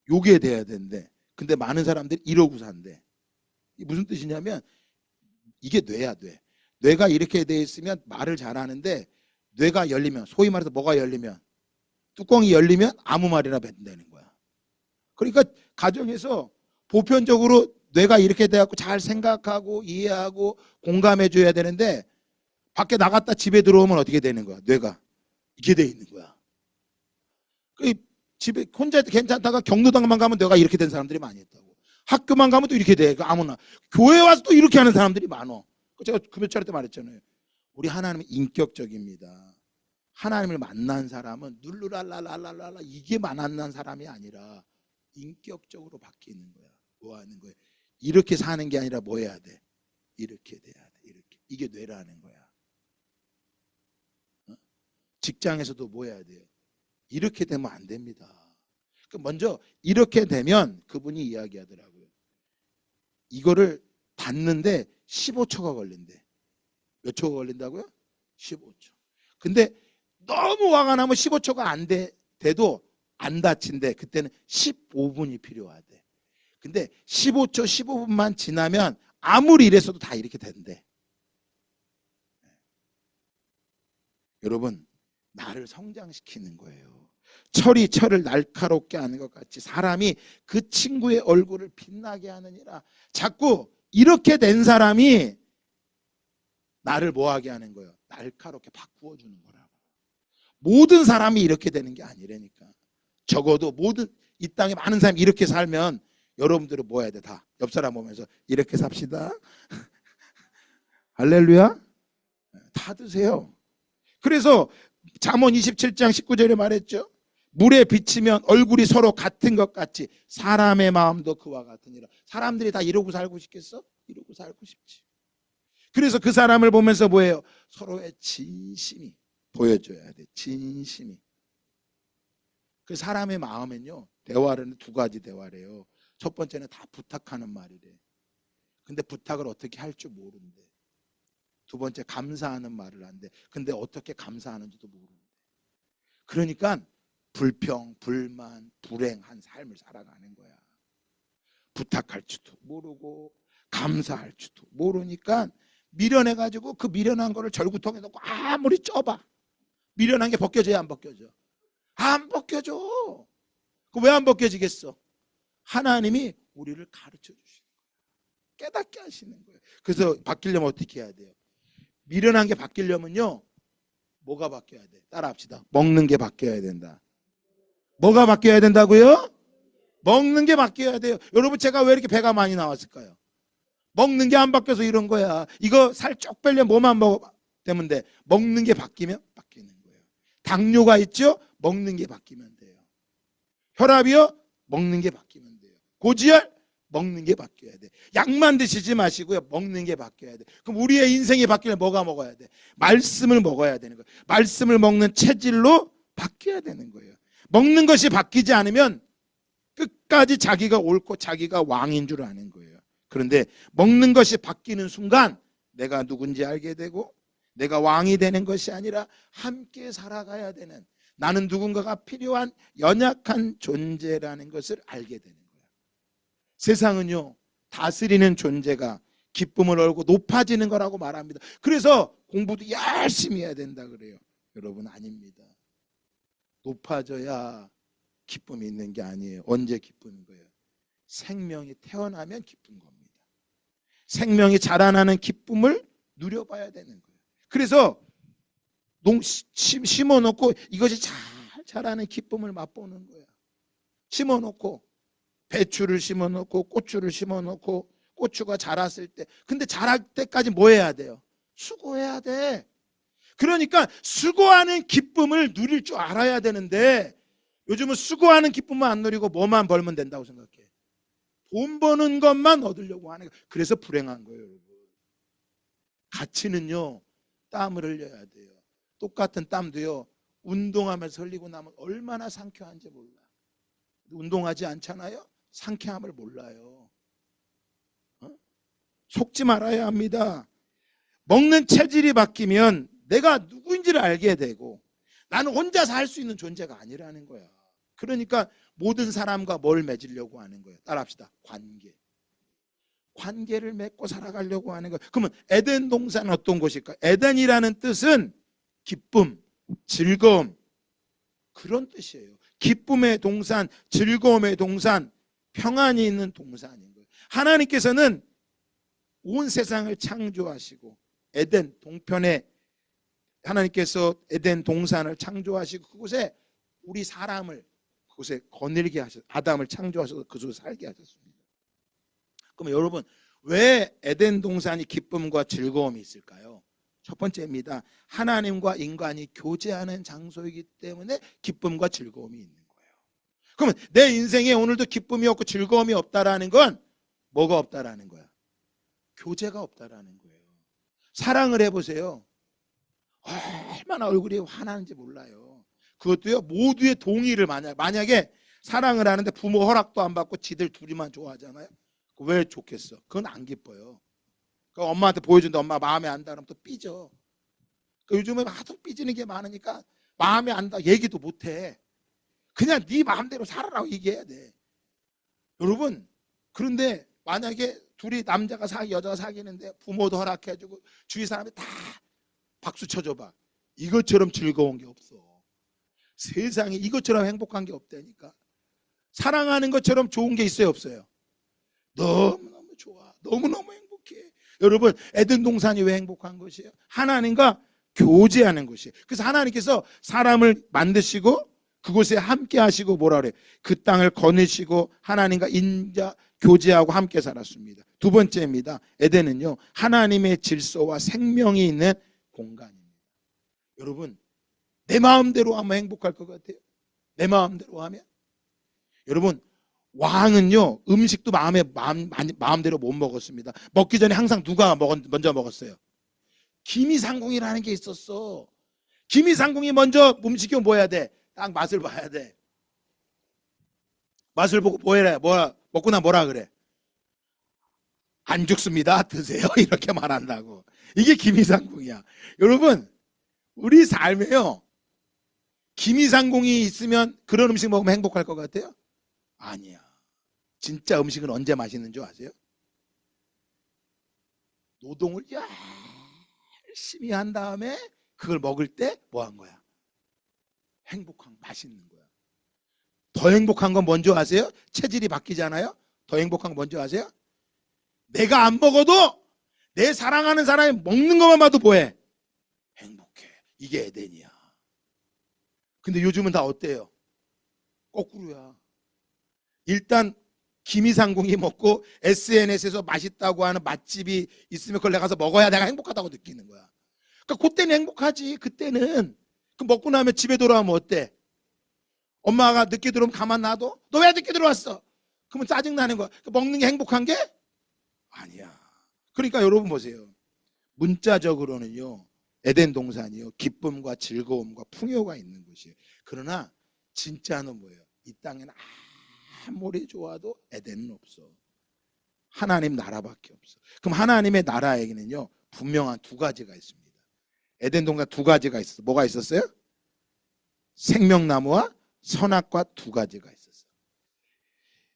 요게 돼야 된대. 근데 많은 사람들이 이러고 산대. 이게 무슨 뜻이냐면 이게 뇌야 뇌. 뇌가 이렇게 돼 있으면 말을 잘하는데 뇌가 열리면, 소위 말해서 뭐가 열리면, 뚜껑이 열리면 아무 말이나 뱉는다는 거야. 그러니까 가정에서 보편적으로 뇌가 이렇게 돼갖고 잘 생각하고 이해하고 공감해 줘야 되는데 밖에 나갔다 집에 들어오면 어떻게 되는 거야? 뇌가 이렇게 돼 있는 거야. 그 집에 혼자 괜찮다가 경로당만 가면 뇌가 이렇게 된 사람들이 많이 있다고. 학교만 가면 또 이렇게 돼. 아무나. 교회 와서 또 이렇게 하는 사람들이 많어. 제가 그 몇 차례 때 말했잖아요. 우리 하나님은 인격적입니다. 하나님을 만난 사람은 눌루랄랄랄랄라 이게 만난 사람이 아니라 인격적으로 바뀌는 거야. 뭐 하는 거야? 이렇게 사는 게 아니라 뭐 해야 돼? 이렇게 돼야 돼. 이렇게. 이게 뇌라는 거야. 직장에서도 뭐 해야 돼요? 이렇게 되면 안 됩니다. 먼저 이렇게 되면 그분이 이야기하더라고요. 이거를 닫는데 15초가 걸린대. 몇 초가 걸린다고요? 15초. 근데 너무 화가 나면 15초가 안 돼도 안 다친대. 그때는 15분이 필요하대. 근데 15초, 15분만 지나면 아무리 이랬어도 다 이렇게 된대. 여러분, 나를 성장시키는 거예요. 철을 날카롭게 하는 것 같이 사람이 그 친구의 얼굴을 빛나게 하느니라. 자꾸 이렇게 된 사람이 나를 뭐하게 하는 거예요? 날카롭게 바꾸어 주는 거라고. 모든 사람이 이렇게 되는 게 아니라니까. 적어도 모든 이 땅에 많은 사람이 이렇게 살면 여러분들은 뭐 해야 돼? 다 옆 사람 보면서 이렇게 삽시다. 할렐루야. 다 드세요. 그래서 잠언 27장 19절에 말했죠. 물에 비치면 얼굴이 서로 같은 것 같이 사람의 마음도 그와 같으니라. 사람들이 다 이러고 살고 싶겠어? 이러고 살고 싶지. 그래서 그 사람을 보면서 뭐예요? 서로의 진심이 보여줘야 돼. 진심이. 그 사람의 마음은요, 대화는 두 가지 대화래요. 첫 번째는 다 부탁하는 말이래. 근데 부탁을 어떻게 할 줄 모른대. 두 번째 감사하는 말을 한대. 근데 어떻게 감사하는지도 모른대. 그러니까 불평, 불만, 불행한 삶을 살아가는 거야. 부탁할 줄도 모르고 감사할 줄도 모르니까 미련해가지고 그 미련한 거를 절구통에 넣고 아무리 쪄봐. 미련한 게 벗겨져야 안 벗겨져? 안 벗겨져. 왜 안 벗겨지겠어? 하나님이 우리를 가르쳐 주시는 거예요. 깨닫게 하시는 거예요. 그래서 바뀌려면 어떻게 해야 돼요? 미련한 게 바뀌려면요, 뭐가 바뀌어야 돼? 따라합시다. 먹는 게 바뀌어야 된다. 뭐가 바뀌어야 된다고요? 먹는 게 바뀌어야 돼요. 여러분, 제가 왜 이렇게 배가 많이 나왔을까요? 먹는 게 안 바뀌어서 이런 거야. 이거 살 쪽 빼려면 뭐만 먹어 되면 돼. 먹는 게 바뀌면 바뀌는 거예요. 당뇨가 있죠? 먹는 게 바뀌면 돼요. 혈압이요? 먹는 게 바뀌면 돼요. 고지혈? 먹는 게 바뀌어야 돼. 약만 드시지 마시고요. 먹는 게 바뀌어야 돼. 그럼 우리의 인생이 바뀌려면 뭐가 먹어야 돼? 말씀을 먹어야 되는 거예요. 말씀을 먹는 체질로 바뀌어야 되는 거예요. 먹는 것이 바뀌지 않으면 끝까지 자기가 옳고 자기가 왕인 줄 아는 거예요. 그런데 먹는 것이 바뀌는 순간 내가 누군지 알게 되고 내가 왕이 되는 것이 아니라 함께 살아가야 되는, 나는 누군가가 필요한 연약한 존재라는 것을 알게 되는 거예요. 세상은요, 다스리는 존재가 기쁨을 얻고 높아지는 거라고 말합니다. 그래서 공부도 열심히 해야 된다 그래요. 여러분, 아닙니다. 높아져야 기쁨이 있는 게 아니에요. 언제 기쁨인 거예요? 생명이 태어나면 기쁜 겁니다. 생명이 자라나는 기쁨을 누려봐야 되는 거예요. 그래서 심어놓고 이것이 잘 자라는 기쁨을 맛보는 거예요. 심어놓고 배추를 심어놓고 고추를 심어놓고 고추가 자랐을 때, 근데 자랄 때까지 뭐 해야 돼요? 수고해야 돼. 그러니까 수고하는 기쁨을 누릴 줄 알아야 되는데 요즘은 수고하는 기쁨만 안 누리고 뭐만 벌면 된다고 생각해. 돈 버는 것만 얻으려고 하는 거예요. 그래서 불행한 거예요, 여러분. 가치는요, 땀을 흘려야 돼요. 똑같은 땀도요, 운동하면서 흘리고 나면 얼마나 상쾌한지 몰라. 운동하지 않잖아요? 상쾌함을 몰라요. 속지 말아야 합니다. 먹는 체질이 바뀌면 내가 누구인지를 알게 되고 나는 혼자서 할 수 있는 존재가 아니라는 거야. 그러니까 모든 사람과 뭘 맺으려고 하는 거예요? 따라합시다. 관계. 관계를 맺고 살아가려고 하는 거예요. 그러면 에덴 동산은 어떤 곳일까? 에덴이라는 뜻은 기쁨, 즐거움, 그런 뜻이에요. 기쁨의 동산, 즐거움의 동산, 평안이 있는 동산인 거예요. 하나님께서는 온 세상을 창조하시고 에덴 동편에 하나님께서 에덴 동산을 창조하시고 그곳에 우리 사람을 그곳에 거닐게 하셨어요. 아담을 창조하셔서 그곳에 살게 하셨습니다. 그럼 여러분, 왜 에덴 동산이 기쁨과 즐거움이 있을까요? 첫 번째입니다. 하나님과 인간이 교제하는 장소이기 때문에 기쁨과 즐거움이 있는 거예요. 그러면 내 인생에 오늘도 기쁨이 없고 즐거움이 없다라는 건 뭐가 없다라는 거야? 교제가 없다라는 거예요. 사랑을 해보세요. 얼마나 얼굴이 화나는지 몰라요. 그것도요, 모두의 동의를 만약에 사랑을 하는데 부모 허락도 안 받고 지들 둘이만 좋아하잖아요. 왜 좋겠어? 그건 안 기뻐요. 그러니까 엄마한테 보여준다, 엄마 마음에 안 든다 그러면 또 삐져. 그러니까 요즘에 하도 삐지는 게 많으니까 마음에 안 든다 얘기도 못해. 그냥 네 마음대로 살아라고 얘기해야 돼. 여러분, 그런데 만약에 둘이 남자가 여자가 사귀는데 부모도 허락해주고 주위 사람이 다 박수 쳐줘봐. 이것처럼 즐거운 게 없어. 세상에 이것처럼 행복한 게 없다니까. 사랑하는 것처럼 좋은 게 있어요, 없어요? 너무너무 좋아. 너무너무 행복해. 여러분, 에덴 동산이 왜 행복한 것이에요? 하나님과 교제하는 것이에요. 그래서 하나님께서 사람을 만드시고 그곳에 함께 하시고 뭐라 그래? 그 땅을 거느시고 하나님과 인자 교제하고 함께 살았습니다. 두 번째입니다. 에덴은요, 하나님의 질서와 생명이 있는 공간입니다. 여러분, 내 마음대로 하면 행복할 것 같아요? 내 마음대로 하면? 여러분, 왕은요, 음식도 마음대로 못 먹었습니다. 먹기 전에 항상 누가 먼저 먹었어요? 기미상궁이라는 게 있었어. 기미상궁이 먼저 음식이 뭐 해야 돼? 딱 맛을 봐야 돼. 맛을 보고 뭐 해라? 먹고 나 뭐라 그래? 안 죽습니다. 드세요. 이렇게 말한다고. 이게 기미상궁이야. 여러분, 우리 삶에요, 기미상궁이 있으면 그런 음식 먹으면 행복할 것 같아요? 아니야. 진짜 음식은 언제 맛있는 줄 아세요? 노동을 열심히 한 다음에 그걸 먹을 때 뭐 한 거야? 행복한, 맛있는 거야. 더 행복한 건 뭔지 아세요? 체질이 바뀌잖아요. 더 행복한 건 뭔지 아세요? 내가 안 먹어도 내 사랑하는 사람이 먹는 것만 봐도 뭐해? 행복해. 이게 에덴이야. 근데 요즘은 다 어때요? 거꾸로야. 일단 기미상궁이 먹고 SNS에서 맛있다고 하는 맛집이 있으면 그걸 내가 가서 먹어야 내가 행복하다고 느끼는 거야. 그러니까 그때는 행복하지. 그때는. 그 먹고 나면 집에 돌아오면 어때? 엄마가 늦게 들어오면 가만 놔둬? 너 왜 늦게 들어왔어? 그러면 짜증나는 거야. 먹는 게 행복한 게? 아니야. 그러니까 여러분 보세요. 문자적으로는요, 에덴 동산이요, 기쁨과 즐거움과 풍요가 있는 곳이에요. 그러나 진짜는 뭐예요? 이 땅에는 아무리 좋아도 에덴은 없어. 하나님 나라밖에 없어. 그럼 하나님의 나라에게는요, 분명한 두 가지가 있습니다. 에덴 동산 두 가지가 있었어. 뭐가 있었어요? 생명나무와 선악과 두 가지가 있었어요.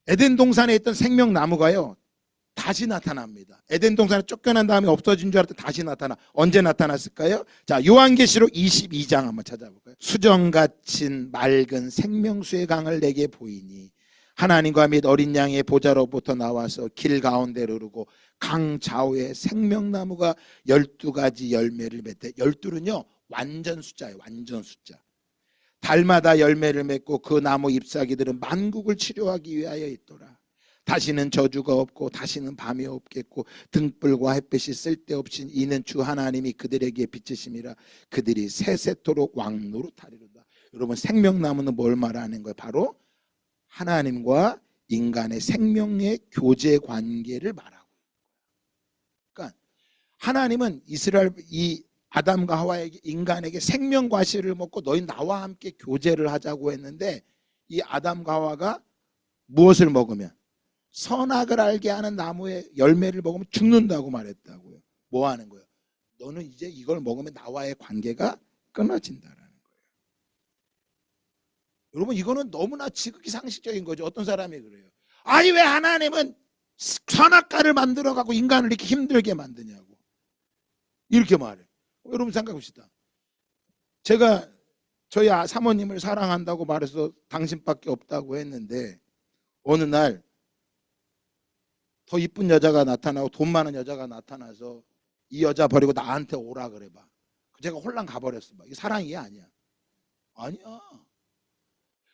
에덴 동산에 있던 생명나무가요, 다시 나타납니다. 에덴 동산에 쫓겨난 다음에 없어진 줄 알았더니 다시 나타나. 언제 나타났을까요? 자, 요한계시록 22장 한번 찾아볼까요? 수정같은 맑은 생명수의 강을 내게 보이니 하나님과 및 어린 양의 보좌로부터 나와서 길 가운데로 흐르고 강 좌우에 생명나무가 12가지 열매를 맺대. 12는요 완전 숫자예요. 완전 숫자. 달마다 열매를 맺고 그 나무 잎사귀들은 만국을 치료하기 위하여 있더라. 다시는 저주가 없고 다시는 밤이 없겠고 등불과 햇빛이 쓸데없이 이는 주 하나님이 그들에게 비치심이라 그들이 세세토록 왕노릇하리로다. 여러분, 생명나무는 뭘 말하는 거예요? 바로 하나님과 인간의 생명의 교제 관계를 말하고. 그러니까 하나님은 이 아담과 하와에게, 인간에게 생명 과실을 먹고 너희 나와 함께 교제를 하자고 했는데, 이 아담과 하와가 무엇을 먹으면, 선악을 알게 하는 나무의 열매를 먹으면 죽는다고 말했다고요. 뭐 하는 거예요? 너는 이제 이걸 먹으면 나와의 관계가 끊어진다라는 거예요. 여러분, 이거는 너무나 지극히 상식적인 거죠. 어떤 사람이 그래요. 아니, 왜 하나님은 선악과를 만들어 갖고 인간을 이렇게 힘들게 만드냐고 이렇게 말해요. 여러분 생각해 봅시다. 제가 저희 사모님을 사랑한다고 말해서 당신밖에 없다고 했는데, 어느 날 더 이쁜 여자가 나타나고 돈 많은 여자가 나타나서 이 여자 버리고 나한테 오라 그래 봐. 제가 홀랑 가버렸어. 이게 사랑이 아니야. 아니야.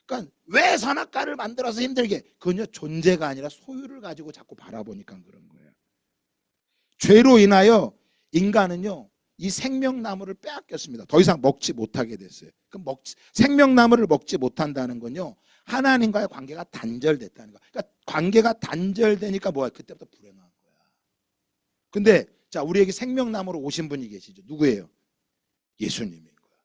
그러니까 왜 선악과를 만들어서 힘들게? 그건요, 존재가 아니라 소유를 가지고 자꾸 바라보니까 그런 거예요. 죄로 인하여 인간은요, 이 생명나무를 빼앗겼습니다. 더 이상 먹지 못하게 됐어요. 그럼 생명나무를 먹지 못한다는 건요, 하나님과의 관계가 단절됐다는 거야. 그러니까 관계가 단절되니까 뭐야? 그때부터 불행한 거야. 근데 자, 우리에게 생명나무로 오신 분이 계시죠. 누구예요? 예수님인 거야.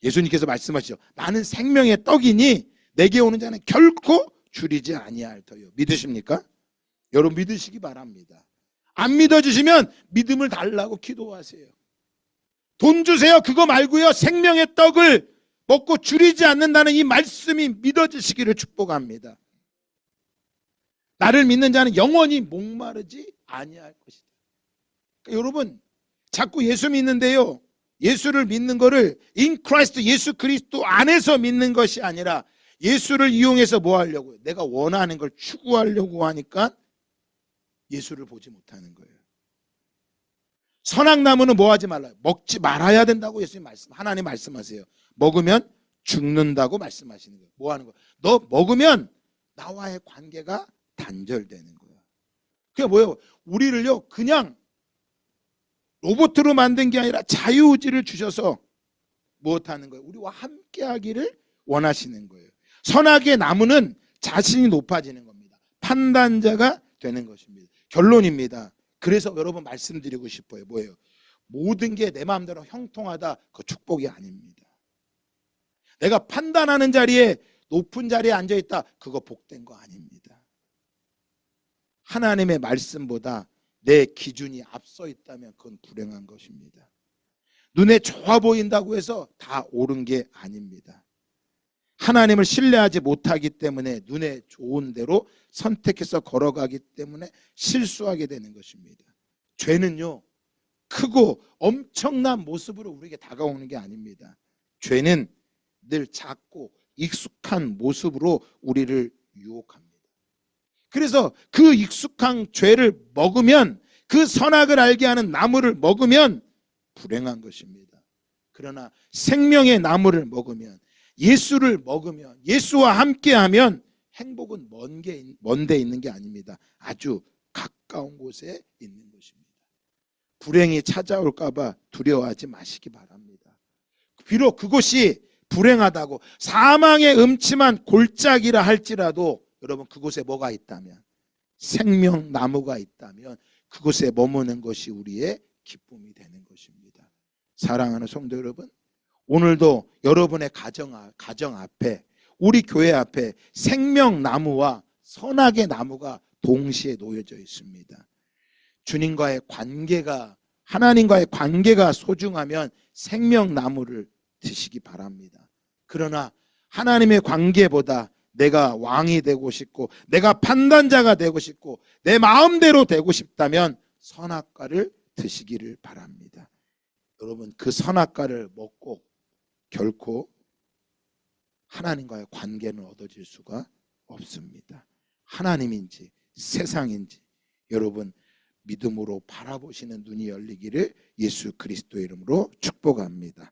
예수님께서 말씀하시죠. 나는 생명의 떡이니 내게 오는 자는 결코 줄이지 아니할 터요. 믿으십니까? 여러분, 믿으시기 바랍니다. 안 믿어주시면 믿음을 달라고 기도하세요. 돈 주세요. 그거 말고요, 생명의 떡을 먹고 줄이지 않는다는 이 말씀이 믿어지시기를 축복합니다. 나를 믿는 자는 영원히 목마르지 아니할 것이다. 그러니까 여러분, 자꾸 예수 믿는데요, 예수를 믿는 거를 in Christ, 예수 그리스도 안에서 믿는 것이 아니라 예수를 이용해서 뭐 하려고요? 내가 원하는 걸 추구하려고 하니까 예수를 보지 못하는 거예요. 선악나무는 뭐 하지 말라요? 먹지 말아야 된다고 예수님 하나님 말씀하세요. 먹으면 죽는다고 말씀하시는 거예요. 뭐 하는 거예요? 너 먹으면 나와의 관계가 단절되는 거야. 그게 뭐예요? 우리를요, 그냥 로봇으로 만든 게 아니라 자유의지를 주셔서 무엇하는 거예요? 우리와 함께 하기를 원하시는 거예요. 선악의 나무는 자신이 높아지는 겁니다. 판단자가 되는 것입니다. 결론입니다. 그래서 여러분 말씀드리고 싶어요. 뭐예요? 모든 게 내 마음대로 형통하다, 그 축복이 아닙니다. 내가 판단하는 자리에, 높은 자리에 앉아있다, 그거 복된 거 아닙니다. 하나님의 말씀보다 내 기준이 앞서 있다면 그건 불행한 것입니다. 눈에 좋아 보인다고 해서 다 옳은 게 아닙니다. 하나님을 신뢰하지 못하기 때문에 눈에 좋은 대로 선택해서 걸어가기 때문에 실수하게 되는 것입니다. 죄는요, 크고 엄청난 모습으로 우리에게 다가오는 게 아닙니다. 죄는 늘 작고 익숙한 모습으로 우리를 유혹합니다. 그래서 그 익숙한 죄를 먹으면, 그 선악을 알게 하는 나무를 먹으면 불행한 것입니다. 그러나 생명의 나무를 먹으면, 예수를 먹으면, 예수와 함께하면 행복은 먼 데 있는 게 아닙니다. 아주 가까운 곳에 있는 것입니다. 불행이 찾아올까 봐 두려워하지 마시기 바랍니다. 비록 그곳이 불행하다고 사망의 음침한 골짜기라 할지라도 여러분, 그곳에 뭐가 있다면, 생명나무가 있다면 그곳에 머무는 것이 우리의 기쁨이 되는 것입니다. 사랑하는 성도 여러분, 오늘도 여러분의 가정 앞에, 우리 교회 앞에 생명나무와 선악의 나무가 동시에 놓여져 있습니다. 주님과의 관계가, 하나님과의 관계가 소중하면 생명나무를 드시기 바랍니다. 그러나 하나님의 관계보다 내가 왕이 되고 싶고, 내가 판단자가 되고 싶고, 내 마음대로 되고 싶다면 선악과를 드시기를 바랍니다. 여러분, 그 선악과를 먹고 결코 하나님과의 관계는 얻어질 수가 없습니다. 하나님인지 세상인지 여러분 믿음으로 바라보시는 눈이 열리기를 예수 그리스도의 이름으로 축복합니다.